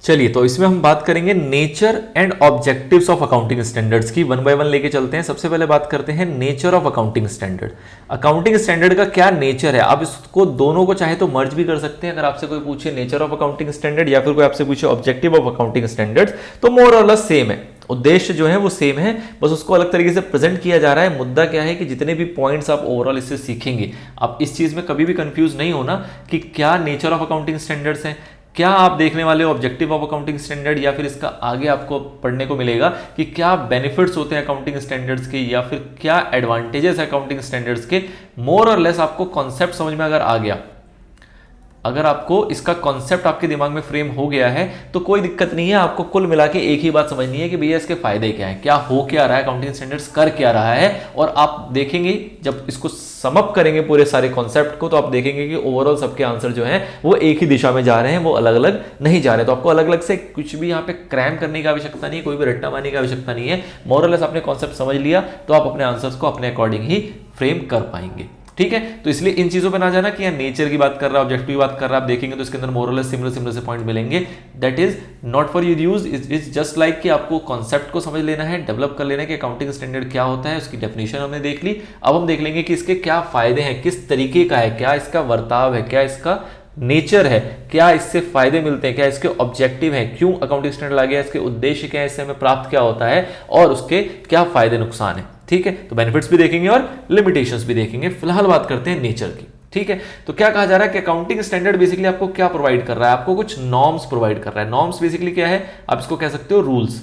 चलिए, तो इसमें हम बात करेंगे nature and objectives of accounting standards की। वन बाय वन लेके चलते हैं। सबसे पहले बात करते हैं nature of accounting standard. Accounting standard का क्या नेचर है? आप इसको दोनों को चाहे तो मर्ज भी कर सकते हैं। अगर आपसे कोई पूछे नेचर ऑफ अकाउंटिंग स्टैंडर्ड या फिर कोई आपसे पूछे ऑब्जेक्टिव ऑफ अकाउंटिंग स्टैंडर्ड्स, तो मोर और लेस सेम है। उद्देश्य जो है वो सेम है, बस उसको अलग तरीके से प्रेजेंट किया जा रहा है। मुद्दा क्या है कि जितने भी पॉइंट्स आप ओवरऑल इससे सीखेंगे, आप इस चीज में कभी भी कंफ्यूज नहीं होना कि क्या नेचर ऑफ अकाउंटिंग स्टैंडर्ड्स हैं, क्या आप देखने वाले हो ऑब्जेक्टिव ऑफ अकाउंटिंग स्टैंडर्ड, या फिर इसका आगे आपको पढ़ने को मिलेगा कि क्या बेनिफिट्स होते हैं अकाउंटिंग स्टैंडर्ड्स के, या फिर क्या एडवांटेजेस है अकाउंटिंग स्टैंडर्ड्स के। मोर और लेस आपको कॉन्सेप्ट समझ में अगर आ गया, अगर आपको इसका कॉन्सेप्ट आपके दिमाग में फ्रेम हो गया है, तो कोई दिक्कत नहीं है। आपको कुल मिला के एक ही बात समझनी है कि भैया इसके फायदे क्या है, क्या हो क्या रहा है, अकाउंटिंग स्टैंडर्ड्स कर क्या रहा है। और आप देखेंगे जब इसको समअप करेंगे पूरे सारे कॉन्सेप्ट को, तो आप देखेंगे कि ओवरऑल सबके आंसर जो है वो एक ही दिशा में जा रहे हैं, वो अलग अलग नहीं जा रहे। तो आपको अलग अलग से कुछ भी यहाँ पे क्रैम करने की आवश्यकता नहीं है, कोई भी रट्टा मारने की आवश्यकता नहीं है। मोर और लेस आपने कॉन्सेप्ट समझ लिया तो आप अपने आंसर्स को अपने अकॉर्डिंग ही फ्रेम कर पाएंगे। ठीक है, तो इसलिए इन चीजों पे ना जाना कि यार नेचर की बात कर रहा है, ऑब्जेक्टिव की बात कर रहा है। आप देखेंगे तो इसके अंदर मोर और लेस सिमिलर से पॉइंट मिलेंगे। That is not for you're used, is just like कि आपको कॉन्सेप्ट को समझ लेना है, डेवलप कर लेना है कि अकाउंटिंग स्टैंडर्ड क्या होता है। उसकी डेफिनेशन हमने देख ली। अब हम देख लेंगे कि इसके क्या फायदे हैं, किस तरीके का है, क्या इसका वर्ताव है, क्या इसका नेचर है, क्या इससे फायदे मिलते हैं, क्या इसके ऑब्जेक्टिव है, क्यों अकाउंटिंग स्टैंडर्ड आ गया, इसके उद्देश्य क्या है, इससे हमें प्राप्त क्या होता है, और उसके क्या फायदे नुकसान है। ठीक है, तो बेनिफिट्स भी देखेंगे और लिमिटेशंस भी देखेंगे। फिलहाल बात करते हैं नेचर की। ठीक है, तो क्या कहा जा रहा है कि अकाउंटिंग स्टैंडर्ड बेसिकली आपको क्या प्रोवाइड कर रहा है, आपको कुछ नॉर्म्स प्रोवाइड कर रहा है। नॉर्म्स बेसिकली क्या है, आप इसको कह सकते हो रूल्स।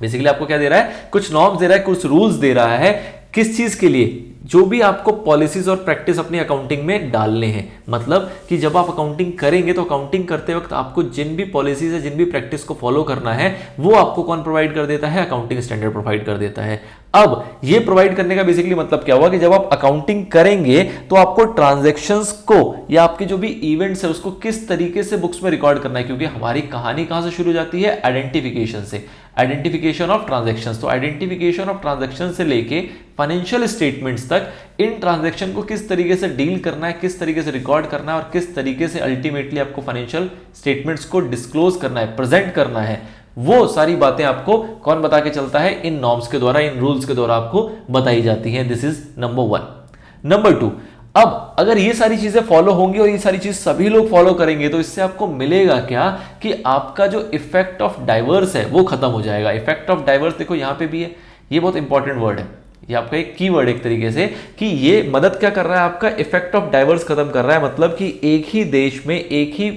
बेसिकली आपको क्या दे रहा है, कुछ नॉर्म्स दे रहा है, कुछ रूल्स दे रहा है। किस चीज के लिए? जो भी आपको पॉलिसीज और प्रैक्टिस अपनी अकाउंटिंग में डालने हैं। मतलब कि जब आप अकाउंटिंग करेंगे तो अकाउंटिंग करते वक्त आपको जिन भी पॉलिसीज है, जिन भी प्रैक्टिस को फॉलो करना है, वो आपको कौन प्रोवाइड कर देता है? अकाउंटिंग स्टैंडर्ड प्रोवाइड कर देता है। अब ये प्रोवाइड करने का बेसिकली मतलब क्या हुआ कि जब आप अकाउंटिंग करेंगे तो आपको ट्रांजैक्शंस को या आपके जो भी इवेंट्स है उसको किस तरीके से बुक्स में रिकॉर्ड करना है। क्योंकि हमारी कहानी कहां से शुरू हो जाती है? आइडेंटिफिकेशन से, आइडेंटिफिकेशन ऑफ ट्रांजैक्शंस। तो आइडेंटिफिकेशन ऑफ ट्रांजैक्शन से लेके फाइनेंशियल स्टेटमेंट्स तक इन ट्रांजैक्शन को किस तरीके से डील करना है, किस तरीके से रिकॉर्ड करना है, और किस तरीके से अल्टीमेटली आपको फाइनेंशियल स्टेटमेंट्स को डिस्क्लोज करना है, प्रेजेंट करना है, वो सारी बातें आपको कौन बता के चलता है? इन नॉर्म्स के द्वारा, इन रूल्स के द्वारा आपको बताई जाती हैं। This is number one. Number two, अब अगर ये सारी चीजें फॉलो होंगी और ये सारी चीज सभी लोग फॉलो करेंगे तो इससे आपको मिलेगा क्या कि आपका जो इफेक्ट ऑफ डाइवर्स है वो खत्म हो जाएगा। इफेक्ट ऑफ डाइवर्स देखो यहां पे भी है, ये बहुत इंपॉर्टेंट वर्ड है, ये आपका एक कीवर्ड एक तरीके से, कि ये मदद क्या कर रहा है? आपका इफेक्ट ऑफ डाइवर्स खत्म कर रहा है। मतलब कि एक ही देश में, एक ही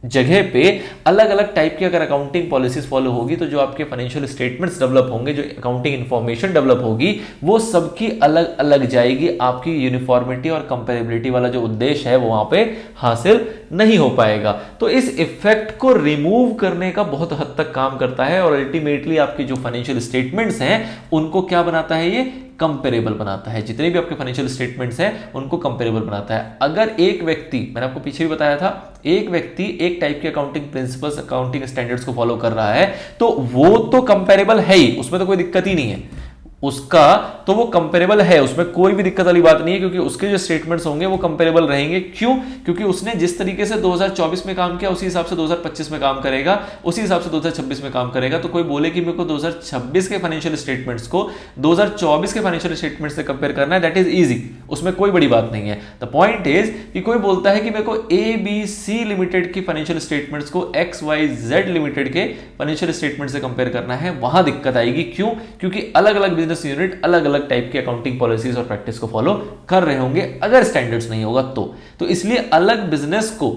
जगह पे अलग अलग टाइप की अगर अकाउंटिंग पॉलिसीज फॉलो होगी तो जो आपके फाइनेंशियल स्टेटमेंट्स डेवलप होंगे, जो अकाउंटिंग इंफॉर्मेशन डेवलप होगी, वो सबकी अलग अलग जाएगी। आपकी यूनिफॉर्मिटी और कंपेरेबिलिटी वाला जो उद्देश्य है वो वहां पे हासिल नहीं हो पाएगा। तो इस इफेक्ट को रिमूव करने का बहुत हद तक काम करता है और अल्टीमेटली आपकी जो फाइनेंशियल स्टेटमेंट्स हैं उनको क्या बनाता है? ये कंपेरेबल बनाता है। जितने भी आपके फाइनेंशियल स्टेटमेंट्स हैं उनको कंपेरेबल बनाता है। अगर एक व्यक्ति, मैंने आपको पीछे भी बताया था, एक व्यक्ति एक टाइप के अकाउंटिंग प्रिंसिपल्स, अकाउंटिंग स्टैंडर्ड्स को फॉलो कर रहा है तो वो तो कंपेरेबल है ही, उसमें तो कोई दिक्कत ही नहीं है, उसका तो वो कंपेरेबल है, उसमें कोई भी दिक्कत वाली बात नहीं है। क्योंकि उसके जो स्टेटमेंट्स होंगे वो कंपेरेबल रहेंगे। क्यों? क्योंकि उसने जिस तरीके से 2024 में काम किया उसी हिसाब से 2025 में काम करेगा, उसी हिसाब से 2026 में काम करेगा। तो कोई बोले कि मेरे को 2026 के फाइनेंशियल स्टेटमेंट्स को 2024 के फाइनेंशियल स्टेटमेंट से कंपेयर करना है, दैट इज इजी, उसमें कोई बड़ी बात नहीं है। द पॉइंट इज कि कोई बोलता है कि मेरे को ABC लिमिटेड की फाइनेंशियल स्टेटमेंट्स को XYZ लिमिटेड के फाइनेंशियल स्टेटमेंट से कंपेयर करना है, वहां दिक्कत आएगी। क्यों? क्योंकि अलग अलग बिजनेस यूनिट अलग अलग टाइप की अकाउंटिंग पॉलिसीज और प्रैक्टिस को फॉलो कर रहे होंगे अगर स्टैंडर्ड्स नहीं होगा तो इसलिए अलग बिजनेस को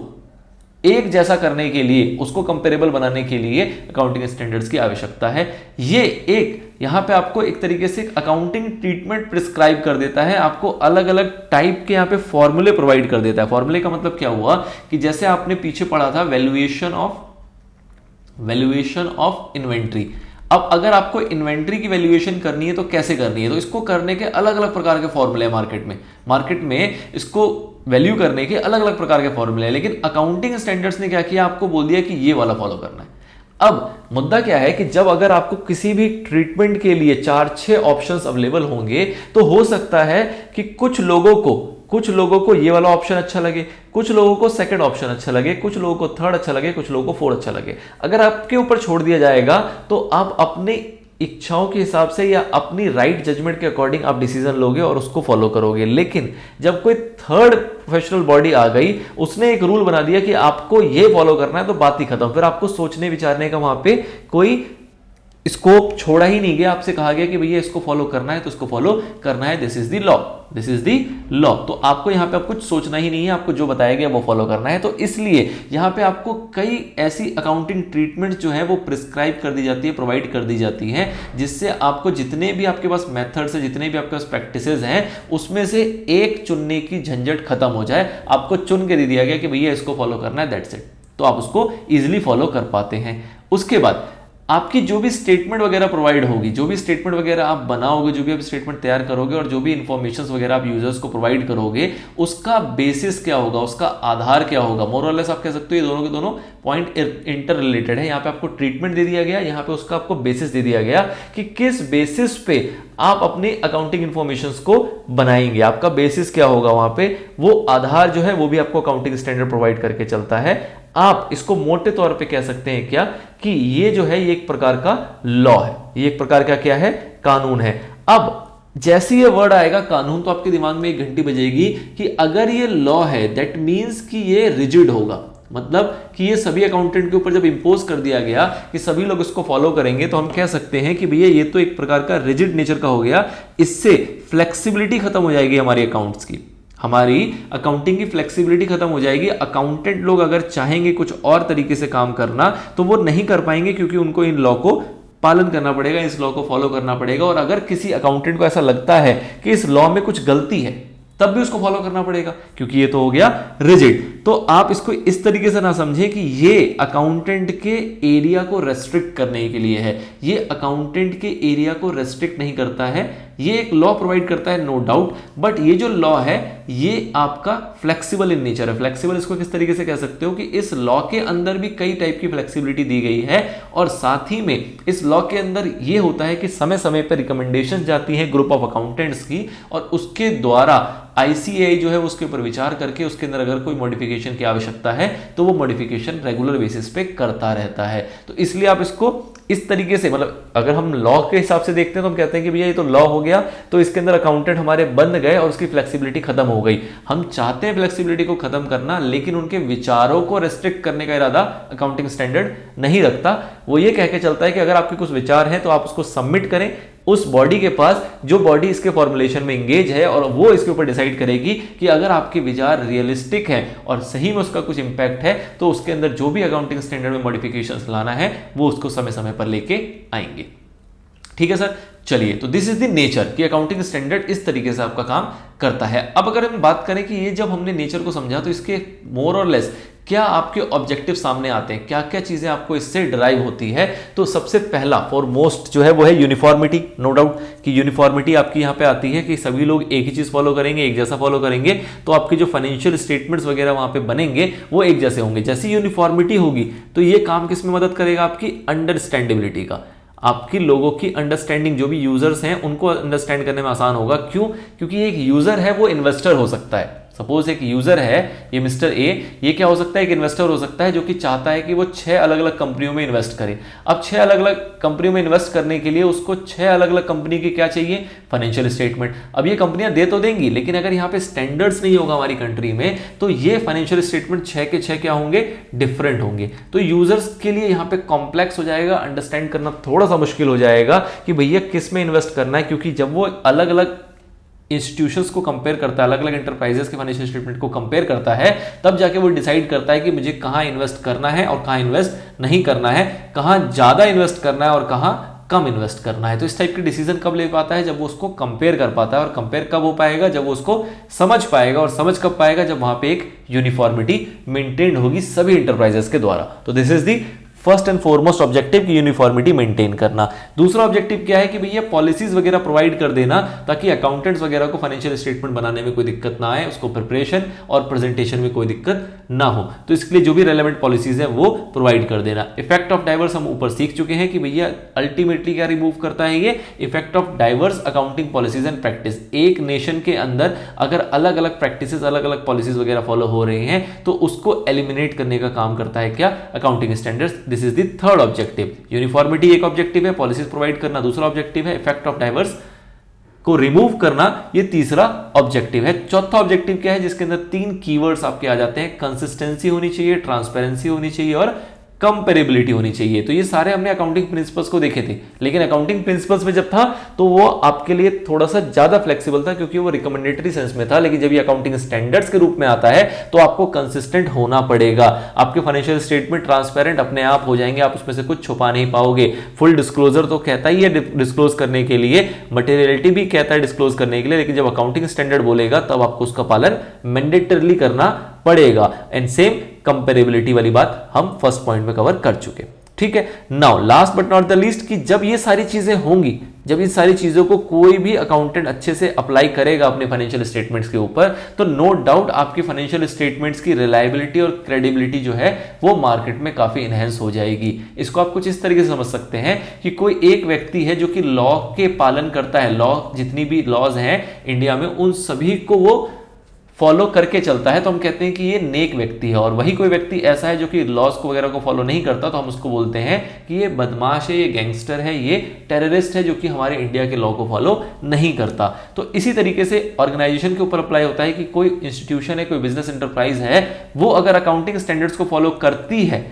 एक जैसा करने के लिए, उसको कंपेरेबल बनाने के लिए अकाउंटिंग स्टैंडर्ड्स की आवश्यकता है। ये एक यहां पे आपको एक तरीके से अकाउंटिंग ट्रीटमेंट प्रिस्क्राइब कर देता है, आपको अलग अलग टाइप के यहां पे फॉर्मूले प्रोवाइड कर देता है। फॉर्मूले का मतलब क्या हुआ कि जैसे आपने पीछे पढ़ा था वैल्यूएशन ऑफ इन्वेंट्री। अब अगर आपको इन्वेंट्री की वैल्यूएशन करनी है तो कैसे करनी है? तो इसको करने के अलग अलग प्रकार के फॉर्मूले हैं मार्केट में इसको वैल्यू करने के अलग अलग प्रकार के फॉर्मूले हैं। लेकिन अकाउंटिंग स्टैंडर्ड्स ने क्या किया? आपको बोल दिया कि ये वाला फॉलो करना है। अब मुद्दा क्या है कि जब अगर आपको किसी भी ट्रीटमेंट के लिए 4-6 ऑप्शंस अवेलेबल होंगे तो हो सकता है कि कुछ लोगों को कुछ लोगों को ये वाला ऑप्शन अच्छा लगे, कुछ लोगों को सेकंड ऑप्शन अच्छा लगे, कुछ लोगों को थर्ड अच्छा लगे, कुछ लोगों को फोर्थ अच्छा लगे। अगर आपके ऊपर छोड़ दिया जाएगा तो आप अपने इच्छाओं के हिसाब से या अपनी राइट जजमेंट के अकॉर्डिंग आप डिसीजन लोगे और उसको फॉलो करोगे। लेकिन जब कोई थर्ड प्रोफेशनल बॉडी आ गई, उसने एक रूल बना दिया कि आपको ये फॉलो करना है, तो बात ही खत्म। फिर आपको सोचने विचारने का वहां पे कोई स्कोप छोड़ा ही नहीं गया। आपसे कहा गया कि भैया इसको फॉलो करना है तो इसको फॉलो करना है, this is the law, this is the law. तो आपको यहां पे आप कुछ सोचना ही नहीं है, आपको जो बताया गया वो फॉलो करना है। तो इसलिए यहां पे आपको कई ऐसी अकाउंटिंग ट्रीटमेंट जो है वो प्रिस्क्राइब कर दी जाती है, प्रोवाइड कर दी जाती है, जिससे आपको जितने भी आपके पास मेथड्स है, जितने भी आपके पास प्रैक्टिसेस हैं, उसमें से एक चुनने की झंझट खत्म हो जाए। आपको चुन के दे दिया गया कि भैया इसको फॉलो करना है, दैट्स इट। तो आप उसको इजिली फॉलो कर पाते हैं। उसके बाद आपकी जो भी स्टेटमेंट वगैरह प्रोवाइड होगी, जो भी स्टेटमेंट वगैरह आप बनाओगे, जो भी आप स्टेटमेंट तैयार करोगे और जो भी इंफॉर्मेशंस वगैरह आप यूजर्स को प्रोवाइड करोगे, उसका बेसिस क्या होगा, उसका आधार क्या होगा। मोर और लेस आप कह सकते हो ये दोनों के दोनों पॉइंट इंटर रिलेटेड है। यहाँ पे आपको ट्रीटमेंट दे दिया गया, यहाँ पे उसका आपको बेसिस दे दिया गया कि किस बेसिस पे आप अपनी अकाउंटिंग इंफॉर्मेशंस को बनाएंगे। आपका बेसिस क्या होगा, वहां पे वो आधार जो है वो भी आपको अकाउंटिंग स्टैंडर्ड प्रोवाइड करके चलता है। आप इसको मोटे तौर पे कह सकते हैं क्या कि ये जो है ये एक प्रकार का लॉ है, ये एक प्रकार का क्या है, कानून है। अब जैसे ये वर्ड आएगा कानून, तो आपके दिमाग में एक घंटी बजेगी कि अगर ये लॉ है दैट मींस कि ये रिजिड होगा। मतलब कि ये सभी अकाउंटेंट के ऊपर जब इंपोज कर दिया गया कि सभी लोग इसको फॉलो करेंगे, तो हम कह सकते हैं कि भैया ये तो एक प्रकार का रिजिड नेचर का हो गया। इससे फ्लेक्सिबिलिटी खत्म हो जाएगी हमारी अकाउंट्स की, हमारी अकाउंटिंग की फ्लेक्सिबिलिटी खत्म हो जाएगी। अकाउंटेंट लोग अगर चाहेंगे कुछ और तरीके से काम करना तो वो नहीं कर पाएंगे, क्योंकि उनको इन लॉ को पालन करना पड़ेगा, इस लॉ को फॉलो करना पड़ेगा। और अगर किसी अकाउंटेंट को ऐसा लगता है कि इस लॉ में कुछ गलती है, तब भी उसको फॉलो करना पड़ेगा, क्योंकि ये तो हो गया रिजिड। तो आप इसको इस तरीके से ना समझे कि ये अकाउंटेंट के एरिया को रेस्ट्रिक्ट करने के लिए है। ये अकाउंटेंट के एरिया को रेस्ट्रिक्ट नहीं करता है, ये एक लॉ प्रोवाइड करता है, नो डाउट। बट ये जो लॉ है ये आपका फ्लेक्सिबल इन नेचर है। फ्लेक्सिबल इसको किस तरीके से कह सकते हो कि इस लॉ के अंदर भी कई टाइप की फ्लेक्सिबिलिटी दी गई है। और साथ ही में इस लॉ के अंदर ये होता है कि समय समय पर रिकमेंडेशन जाती है ग्रुप ऑफ अकाउंटेंट्स की, और उसके द्वारा आईसीएआई जो है उसके ऊपर विचार करके उसके अंदर अगर कोई मॉडिफिकेशन की आवश्यकता है तो वो मॉडिफिकेशन रेगुलर बेसिस पे करता रहता है। तो इसलिए आप इसको इस तरीके से, मतलब अगर हम लॉ के हिसाब से देखते हैं तो हम कहते हैं कि भैया ये तो लॉ हो गया, तो इसके अंदर अकाउंटेंट हमारे बंद गए और उसकी फ्लेक्सिबिलिटी खत्म हो गई। हम चाहते हैं फ्लेक्सिबिलिटी को खत्म करना, लेकिन उनके विचारों को रेस्ट्रिक्ट करने का इरादा अकाउंटिंग स्टैंडर्ड नहीं रखता। वो ये कह के चलता है कि अगर आपके कुछ विचार हैं तो आप उसको सबमिट करें उस बॉडी के पास, जो बॉडी इसके फॉर्मुलेशन में इंगेज है, और वो इसके ऊपर डिसाइड करेगी कि अगर आपके विचार रियलिस्टिक हैं और सही में उसका कुछ इंपैक्ट है, तो उसके अंदर जो भी अकाउंटिंग स्टैंडर्ड में मॉडिफिकेशंस लाना है वो उसको समय समय पर लेके आएंगे। ठीक है सर, चलिए, तो दिस इज द नेचर कि अकाउंटिंग स्टैंडर्ड इस तरीके से आपका काम करता है। अब अगर हम बात करें कि ये जब हमने नेचर को समझा तो इसके मोर और लेस क्या आपके ऑब्जेक्टिव सामने आते हैं, क्या क्या चीजें आपको इससे ड्राइव होती है। तो सबसे पहला फॉरमोस्ट जो है वो है यूनिफॉर्मिटी। नो डाउट कि यूनिफॉर्मिटी आपकी यहाँ पे आती है कि सभी लोग एक ही चीज फॉलो करेंगे, एक जैसा फॉलो करेंगे, तो आपके जो फाइनेंशियल स्टेटमेंट्स वगैरह वहां पे बनेंगे वो एक जैसे होंगे। जैसी यूनिफॉर्मिटी होगी तो ये काम किस में मदद करेगा, आपकी अंडरस्टैंडेबिलिटी का। आपकी लोगों की अंडरस्टैंडिंग, जो भी यूजर्स हैं उनको अंडरस्टैंड करने में आसान होगा। क्यों? क्योंकि एक यूजर है वो इन्वेस्टर हो सकता है। सपोज एक यूजर है, ये मिस्टर ए, ये क्या हो सकता है, एक इन्वेस्टर हो सकता है जो कि चाहता है कि वो 6 अलग अलग कंपनियों में इन्वेस्ट करे। अब 6 अलग अलग कंपनियों में इन्वेस्ट करने के लिए उसको 6 अलग अलग कंपनी की क्या चाहिए, फाइनेंशियल स्टेटमेंट। अब ये कंपनियां दे तो देंगी, लेकिन अगर यहाँ पे स्टैंडर्ड्स नहीं होगा हमारी कंट्री में, तो ये फाइनेंशियल स्टेटमेंट 6 के 6 क्या होंगे, डिफरेंट होंगे। तो यूजर्स के लिए यहाँ पे कॉम्प्लेक्स हो जाएगा, अंडरस्टैंड करना थोड़ा सा मुश्किल हो जाएगा कि भैया किस में इन्वेस्ट करना है, क्योंकि जब वो अलग अलग इंस्टीट्यूशंस को कंपेयर करता है, अलग अलग एंटरप्राइजेस के फाइनेंशियल स्टेटमेंट को कंपेयर करता है, तब जाके वो डिसाइड करता है कि मुझे कहाँ इन्वेस्ट करना है और कहाँ इन्वेस्ट नहीं करना है, कहाँ ज्यादा इन्वेस्ट करना है और कहाँ कम इन्वेस्ट करना है। तो इस टाइप के डिसीजन कब ले पाता है, जब वो उसको कंपेयर कर पाता है। और कंपेयर कब हो पाएगा, जब वो उसको समझ पाएगा। और समझ कब पाएगा, जब वहां पे एक यूनिफॉर्मिटी मेंटेन होगी सभी इंटरप्राइजेस के द्वारा। तो this is the first and foremost objective की यूनिफॉर्मिटी मेंटेन करना। दूसरा ऑब्जेक्टिव क्या है कि भैया पॉलिसीज वगैरह प्रोवाइड कर देना ताकि अकाउंटेंट्स वगैरह को फाइनेंशियल स्टेटमेंट बनाने में कोई दिक्कत ना आए, उसको प्रिपरेशन और प्रेजेंटेशन में कोई दिक्कत ना हो, तो इसके लिए जो भी रेलेवेंट पॉलिसीज है वो प्रोवाइड कर देना। इफेक्ट ऑफ डाइवर्स हम ऊपर सीख चुके हैं कि भैया अल्टीमेटली क्या रिमूव करता है ये, effect of diverse accounting policies and practice. एक नेशन के अंदर अगर अलग अलग प्रैक्टिसेस, अलग अलग पॉलिसीज वगैरह फॉलो हो रहे हैं तो उसको एलिमिनेट करने का काम करता है क्या, accounting standards. This is the third objective. Uniformity एक ऑब्जेक्टिव है, पॉलिसीज प्रोवाइड करना दूसरा ऑब्जेक्टिव है, इफेक्ट ऑफ डाइवर्स को रिमूव करना ये तीसरा ऑब्जेक्टिव है। चौथा ऑब्जेक्टिव क्या है, जिसके अंदर 3 कीवर्ड्स आपके आ जाते हैं, कंसिस्टेंसी होनी चाहिए, ट्रांसपेरेंसी होनी चाहिए और कंपेरेबिलिटी होनी चाहिए। तो ये सारे हमने अकाउंटिंग प्रिंसिपल्स को देखे थे, लेकिन अकाउंटिंग प्रिंसिपल्स में जब था तो वो आपके लिए थोड़ा सा ज्यादा फ्लेक्सिबल था क्योंकि वो रिकमेंडेटरी सेंस में था, लेकिन जब ये अकाउंटिंग स्टैंडर्ड्स के रूप में आता है तो आपको कंसिस्टेंट होना पड़ेगा। आपके फाइनेंशियल स्टेटमेंट ट्रांसपेरेंट अपने आप हो जाएंगे, आप उसमें से कुछ छुपा नहीं पाओगे। फुल डिस्क्लोजर तो कहता ही है डिस्क्लोज करने के लिए, मटेरियलिटी भी कहता है डिस्क्लोज करने के लिए, लेकिन जब अकाउंटिंग स्टैंडर्ड बोलेगा तब आपको उसका पालन मैंडेटरली करना पड़ेगा। एंड सेम कंपेरेबिलिटी वाली बात हम फर्स्ट पॉइंट में कवर कर चुके। ठीक है, now last but not the least कि जब ये सारी चीजें होंगी, जब इन सारी चीजों को कोई भी अकाउंटेंट अच्छे से अप्लाई करेगा अपने फाइनेंशियल स्टेटमेंट्स के ऊपर, तो नो डाउट आपकी फाइनेंशियल स्टेटमेंट्स की रिलायबिलिटी और क्रेडिबिलिटी जो है वो मार्केट में काफी इनहेंस हो जाएगी। इसको आप कुछ इस तरीके से समझ सकते हैं कि कोई एक व्यक्ति है जो कि लॉ के पालन करता है, लॉ जितनी भी लॉज हैं इंडिया में उन सभी को वो फॉलो करके चलता है, तो हम कहते हैं कि ये नेक व्यक्ति है। और वही कोई व्यक्ति ऐसा है जो कि लॉज को वगैरह को फॉलो नहीं करता, तो हम उसको बोलते हैं कि ये बदमाश है, ये गैंगस्टर है, ये टेररिस्ट है जो कि हमारे इंडिया के लॉ को फॉलो नहीं करता। तो इसी तरीके से ऑर्गेनाइजेशन के ऊपर अप्लाई होता है कि कोई इंस्टीट्यूशन है, कोई बिजनेस एंटरप्राइज है, वो अगर अकाउंटिंग स्टैंडर्ड्स को फॉलो करती है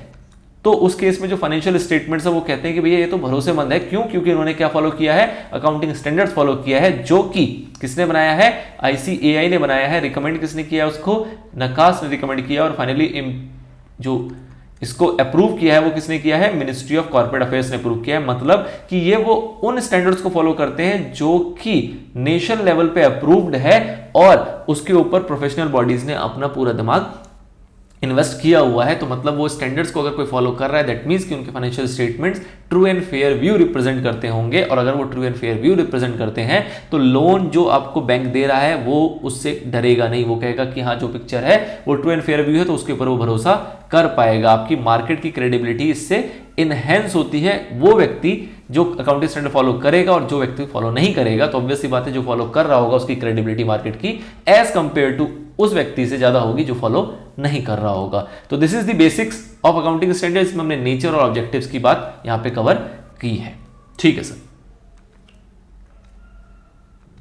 तो उस केस में जो फाइनेंशियल स्टेटमेंट्स है वो कहते हैं कि भैया ये तो भरोसेमंद है। क्यों? क्योंकि उन्होंने क्या फॉलो किया है, अकाउंटिंग स्टैंडर्ड्स फॉलो किया है, जो कि किसने बनाया है, ICAI ने बनाया है। रिकमेंड किसने किया उसको, नकास ने रिकमेंड किया। और फाइनली जो इसको अप्रूव किया है वो किसने किया है, मिनिस्ट्री ऑफ कॉर्पोरेट अफेयर्स ने अप्रूव किया है। मतलब कि ये वो उन स्टैंडर्ड्स को फॉलो करते हैं जो कि नेशन लेवल पे अप्रूव्ड है और उसके ऊपर प्रोफेशनल बॉडीज ने अपना पूरा दिमाग इन्वेस्ट किया हुआ है। तो मतलब वो स्टैंडर्ड्स को अगर कोई फॉलो कर रहा है, दैट मींस कि उनके financial statements true and fair view represent करते होंगे। और अगर वो true and fair view represent करते हैं तो लोन जो आपको बैंक दे रहा है वो उससे डरेगा नहीं, वो कहेगा कि हाँ जो पिक्चर है वो ट्रू एंड फेयर व्यू है, तो उसके ऊपर वो भरोसा कर पाएगा। आपकी मार्केट की क्रेडिबिलिटी इससे इनहेंस होती है। वो व्यक्ति जो अकाउंटिंग स्टैंडर्ड फॉलो करेगा और जो व्यक्ति फॉलो नहीं करेगा, तो ऑब्वियस सी बात है जो फॉलो कर रहा होगा उसकी क्रेडिबिलिटी मार्केट की एज कंपेयर टू उस व्यक्ति से ज्यादा होगी जो फॉलो नहीं कर रहा होगा। तो this is the basics of accounting standards में हमने नेचर और ऑब्जेक्टिव्स की बात यहां पे कवर की है। ठीक है सर।